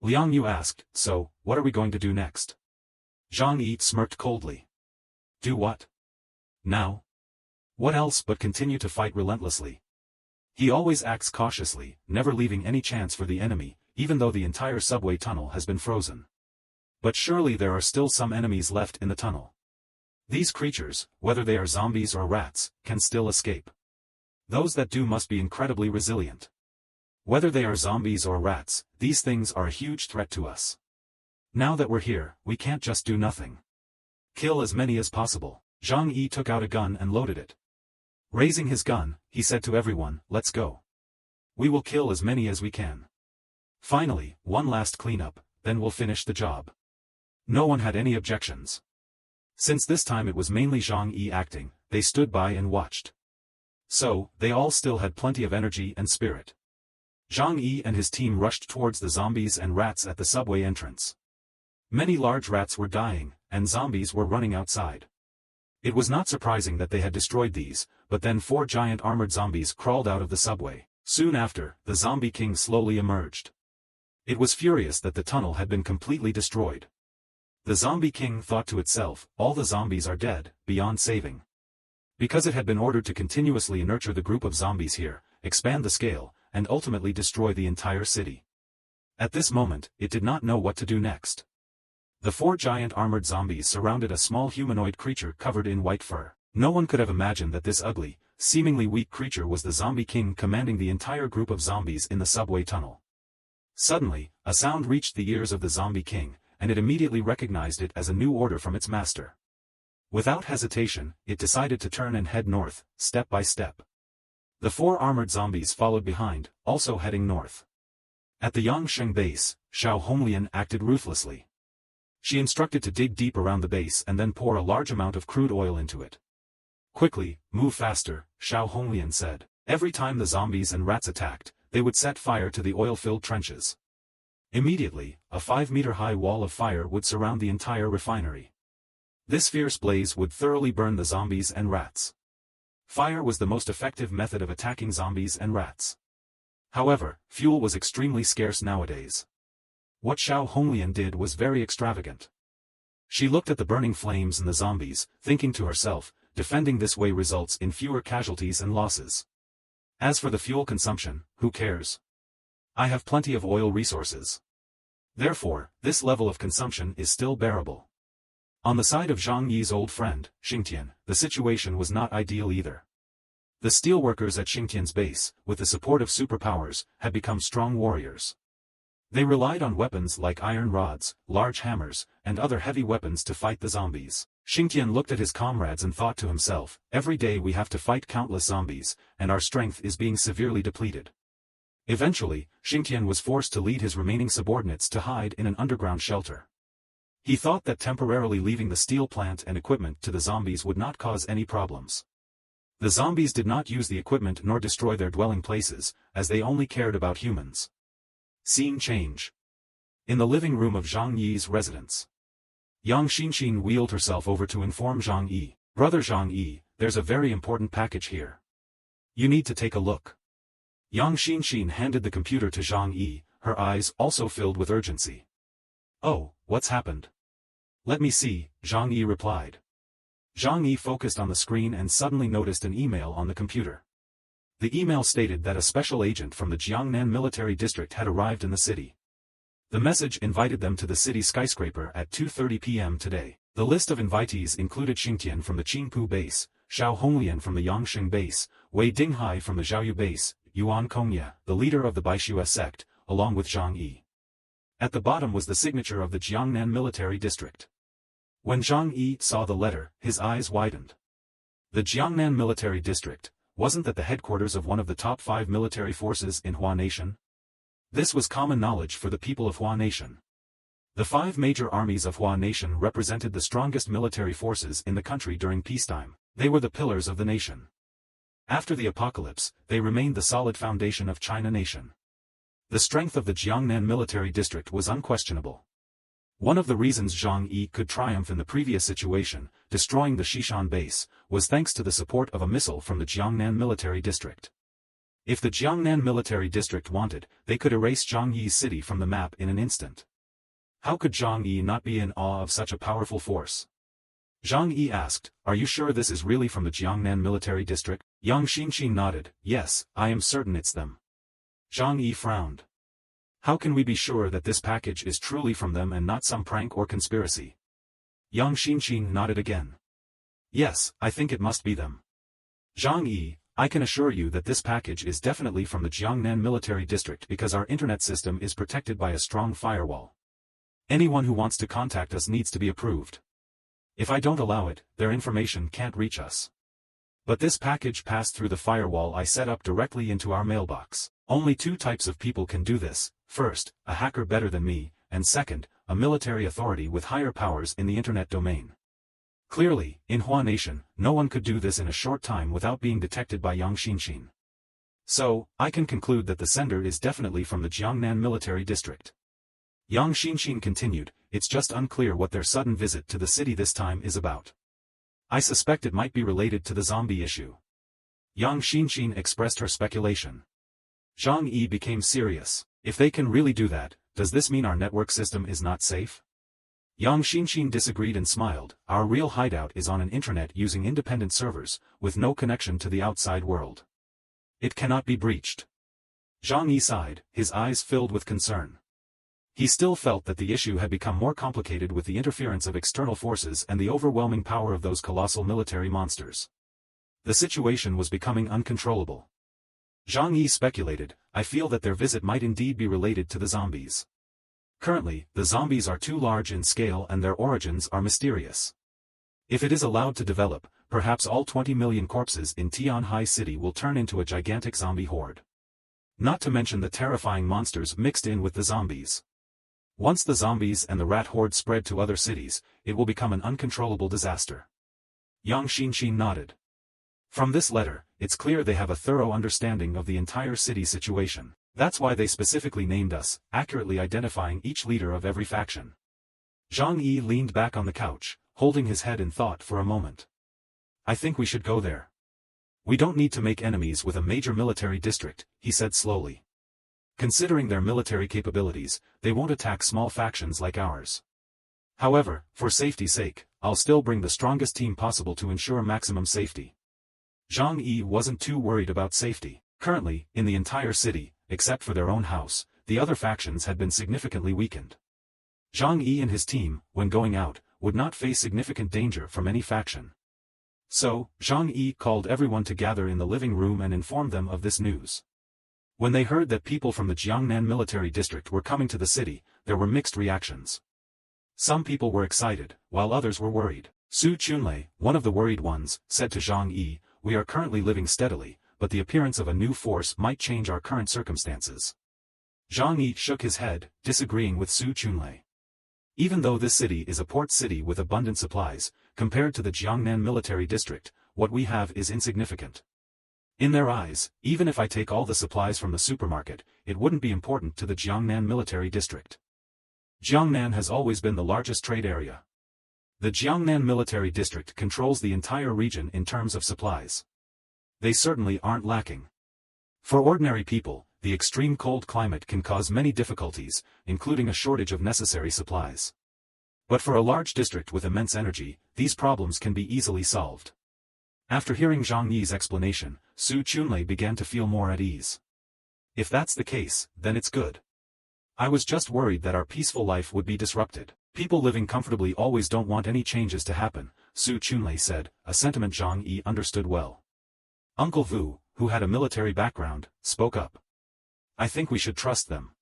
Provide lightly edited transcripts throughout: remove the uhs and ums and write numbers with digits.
Liang Yu asked, so, what are we going to do next? Zhang Yi smirked coldly. Do what? Now? What else but continue to fight relentlessly? He always acts cautiously, never leaving any chance for the enemy, even though the entire subway tunnel has been frozen. But surely there are still some enemies left in the tunnel. These creatures, whether they are zombies or rats, can still escape. Those that do must be incredibly resilient. Whether they are zombies or rats, these things are a huge threat to us. Now that we're here, we can't just do nothing. Kill as many as possible. Zhang Yi took out a gun and loaded it. Raising his gun, he said to everyone, let's go. We will kill as many as we can. Finally, one last cleanup, then we'll finish the job. No one had any objections. Since this time it was mainly Zhang Yi acting, they stood by and watched. So, they all still had plenty of energy and spirit. Zhang Yi and his team rushed towards the zombies and rats at the subway entrance. Many large rats were dying, and zombies were running outside. It was not surprising that they had destroyed these, but then 4 giant armored zombies crawled out of the subway. Soon after, the zombie king slowly emerged. It was furious that the tunnel had been completely destroyed. The zombie king thought to itself, all the zombies are dead, beyond saving. Because it had been ordered to continuously nurture the group of zombies here, expand the scale, and ultimately destroy the entire city. At this moment, it did not know what to do next. The 4 giant armored zombies surrounded a small humanoid creature covered in white fur. No one could have imagined that this ugly, seemingly weak creature was the zombie king commanding the entire group of zombies in the subway tunnel. Suddenly, a sound reached the ears of the zombie king, and it immediately recognized it as a new order from its master. Without hesitation, it decided to turn and head north, step by step. The 4 armored zombies followed behind, also heading north. At the Yangsheng base, Xiao Honglian acted ruthlessly. She instructed to dig deep around the base and then pour a large amount of crude oil into it. Quickly, move faster, Xiao Honglian said. Every time the zombies and rats attacked, they would set fire to the oil-filled trenches. Immediately, a 5-meter-high wall of fire would surround the entire refinery. This fierce blaze would thoroughly burn the zombies and rats. Fire was the most effective method of attacking zombies and rats. However, fuel was extremely scarce nowadays. What Xiao Honglian did was very extravagant. She looked at the burning flames and the zombies, thinking to herself, defending this way results in fewer casualties and losses. As for the fuel consumption, who cares? I have plenty of oil resources. Therefore, this level of consumption is still bearable. On the side of Zhang Yi's old friend, Xingtian, the situation was not ideal either. The steelworkers at Xingtian's base, with the support of superpowers, had become strong warriors. They relied on weapons like iron rods, large hammers, and other heavy weapons to fight the zombies. Xingtian looked at his comrades and thought to himself, every day we have to fight countless zombies, and our strength is being severely depleted. Eventually, Xingtian was forced to lead his remaining subordinates to hide in an underground shelter. He thought that temporarily leaving the steel plant and equipment to the zombies would not cause any problems. The zombies did not use the equipment nor destroy their dwelling places, as they only cared about humans. Scene change. In the living room of Zhang Yi's residence. Yang Xinxin wheeled herself over to inform Zhang Yi. Brother Zhang Yi, there's a very important package here. You need to take a look. Yang Xinxin handed the computer to Zhang Yi, her eyes also filled with urgency. Oh, what's happened? Let me see, Zhang Yi replied. Zhang Yi focused on the screen and suddenly noticed an email on the computer. The email stated that a special agent from the Jiangnan military district had arrived in the city. The message invited them to the city skyscraper at 2:30 p.m. today. The list of invitees included Xingtian from the Qingpu base, Xiao Honglian from the Yangsheng base, Wei Dinghai from the Zhaoyu base, Yuan Kongya, the leader of the Baixua sect, along with Zhang Yi. At the bottom was the signature of the Jiangnan military district. When Zhang Yi saw the letter, his eyes widened. The Jiangnan military district, wasn't that the headquarters of one of the top 5 military forces in Hua Nation? This was common knowledge for the people of Hua Nation. The 5 major armies of Hua Nation represented the strongest military forces in the country during peacetime. They were the pillars of the nation. After the apocalypse, they remained the solid foundation of China nation. The strength of the Jiangnan military district was unquestionable. One of the reasons Zhang Yi could triumph in the previous situation, destroying the Shinan base, was thanks to the support of a missile from the Jiangnan military district. If the Jiangnan military district wanted, they could erase Zhangyi's city from the map in an instant. How could Zhang Yi not be in awe of such a powerful force? Zhang Yi asked, "Are you sure this is really from the Jiangnan military district?" Yang Xinxin nodded, "Yes, I am certain it's them." Zhang Yi frowned. "How can we be sure that this package is truly from them and not some prank or conspiracy?" Yang Xinxin nodded again. "Yes, I think it must be them. Zhang Yi, I can assure you that this package is definitely from the Jiangnan military district because our internet system is protected by a strong firewall. Anyone who wants to contact us needs to be approved. If I don't allow it, their information can't reach us. But this package passed through the firewall I set up directly into our mailbox. Only two types of people can do this: first, a hacker better than me, and second, a military authority with higher powers in the internet domain. Clearly, in Hua Nation, no one could do this in a short time without being detected by Yang Xinxin. So, I can conclude that the sender is definitely from the Jiangnan military district." Yang Xinxin continued, "It's just unclear what their sudden visit to the city this time is about. I suspect it might be related to the zombie issue." Yang Xinxin expressed her speculation. Zhang Yi became serious. "If they can really do that, does this mean our network system is not safe?" Yang Xinxin disagreed and smiled. "Our real hideout is on an intranet using independent servers, with no connection to the outside world. It cannot be breached." Zhang Yi sighed, his eyes filled with concern. He still felt that the issue had become more complicated with the interference of external forces and the overwhelming power of those colossal military monsters. The situation was becoming uncontrollable. Zhang Yi speculated, "I feel that their visit might indeed be related to the zombies. Currently, the zombies are too large in scale and their origins are mysterious. If it is allowed to develop, perhaps all 20 million corpses in Tianhai City will turn into a gigantic zombie horde. Not to mention the terrifying monsters mixed in with the zombies. Once the zombies and the rat horde spread to other cities, it will become an uncontrollable disaster." Yang Xinxin nodded. "From this letter, it's clear they have a thorough understanding of the entire city situation. That's why they specifically named us, accurately identifying each leader of every faction." Zhang Yi leaned back on the couch, holding his head in thought for a moment. "I think we should go there. We don't need to make enemies with a major military district," he said slowly. "Considering their military capabilities, they won't attack small factions like ours. However, for safety's sake, I'll still bring the strongest team possible to ensure maximum safety." Zhang Yi wasn't too worried about safety. Currently, in the entire city, except for their own house, the other factions had been significantly weakened. Zhang Yi and his team, when going out, would not face significant danger from any faction. So, Zhang Yi called everyone to gather in the living room and informed them of this news. When they heard that people from the Jiangnan military district were coming to the city, there were mixed reactions. Some people were excited, while others were worried. Su Chunlei, one of the worried ones, said to Zhang Yi, "We are currently living steadily, but the appearance of a new force might change our current circumstances." Zhang Yi shook his head, disagreeing with Su Chunlei. "Even though this city is a port city with abundant supplies, compared to the Jiangnan military district, what we have is insignificant. In their eyes, even if I take all the supplies from the supermarket, it wouldn't be important to the Jiangnan military district. Jiangnan has always been the largest trade area. The Jiangnan military district controls the entire region in terms of supplies. They certainly aren't lacking. For ordinary people, the extreme cold climate can cause many difficulties, including a shortage of necessary supplies. But for a large district with immense energy, these problems can be easily solved." After hearing Zhang Yi's explanation, Su Chunlei began to feel more at ease. "If that's the case, then it's good. I was just worried that our peaceful life would be disrupted. People living comfortably always don't want any changes to happen," Su Chunlei said, a sentiment Zhang Yi understood well. Uncle Vu, who had a military background, spoke up. "I think we should trust them."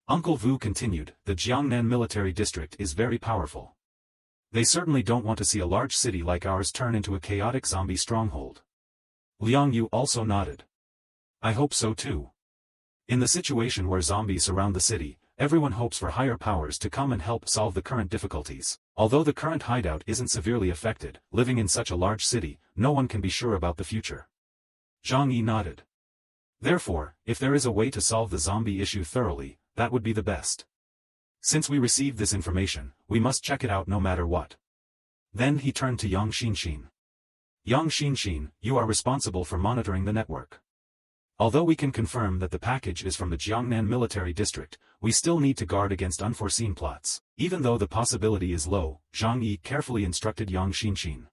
Uncle Vu continued, "The Jiangnan military district is very powerful. They certainly don't want to see a large city like ours turn into a chaotic zombie stronghold." Liang Yu also nodded. "I hope so too. In the situation where zombies surround the city, everyone hopes for higher powers to come and help solve the current difficulties. Although the current hideout isn't severely affected, living in such a large city, no one can be sure about the future." Zhang Yi nodded. "Therefore, if there is a way to solve the zombie issue thoroughly, that would be the best. Since we received this information, we must check it out no matter what." Then he turned to Yang Xinxin. "Yang Xinxin, you are responsible for monitoring the network. Although we can confirm that the package is from the Jiangnan military district, we still need to guard against unforeseen plots. Even though the possibility is low, Zhang Yi carefully instructed Yang Xinshin.